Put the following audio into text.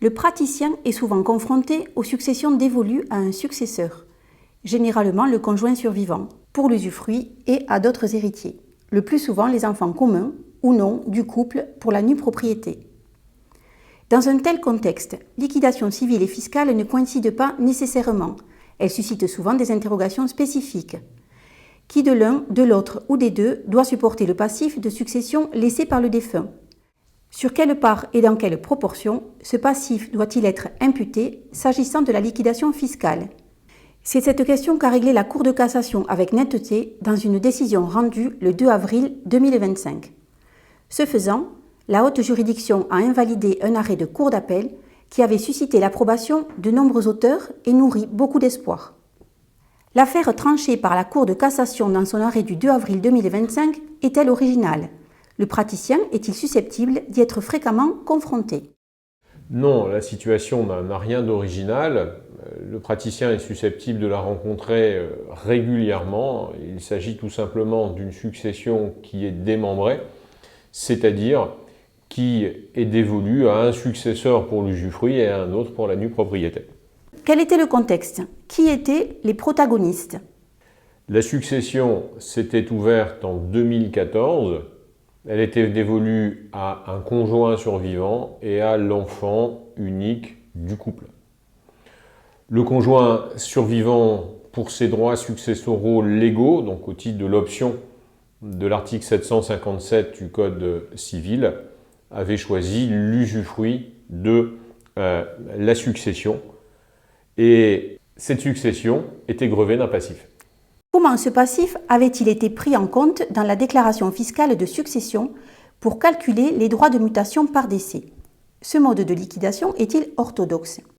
Le praticien est souvent confronté aux successions dévolues à un successeur, généralement le conjoint survivant, pour l'usufruit et à d'autres héritiers, le plus souvent les enfants communs ou non du couple pour la nue propriété. Dans un tel contexte, liquidation civile et fiscale ne coïncident pas nécessairement. Elles suscitent souvent des interrogations spécifiques. Qui de l'un, de l'autre ou des deux doit supporter le passif de succession laissé par le défunt? Sur quelle part et dans quelle proportion ce passif doit-il être imputé s'agissant de la liquidation fiscale? C'est cette question qu'a réglée la Cour de cassation avec netteté dans une décision rendue le 2 avril 2025. Ce faisant, la haute juridiction a invalidé un arrêt de cour d'appel qui avait suscité l'approbation de nombreux auteurs et nourri beaucoup d'espoir. L'affaire tranchée par la Cour de cassation dans son arrêt du 2 avril 2025 est-elle originale? Le praticien est-il susceptible d'y être fréquemment confronté? Non, la situation n'a rien d'original. Le praticien est susceptible de la rencontrer régulièrement. Il s'agit tout simplement d'une succession qui est démembrée, c'est-à-dire qui est dévolue à un successeur pour l'usufruit et à un autre pour la nue propriété. Quel était le contexte? Qui étaient les protagonistes? La succession s'était ouverte en 2014. Elle était dévolue à un conjoint survivant et à l'enfant unique du couple. Le conjoint survivant, pour ses droits successoraux légaux, donc au titre de l'option de l'article 757 du Code civil, avait choisi l'usufruit de la succession. Et cette succession était grevée d'un passif. Comment ce passif avait-il été pris en compte dans la déclaration fiscale de succession pour calculer les droits de mutation par décès? Ce mode de liquidation est-il orthodoxe?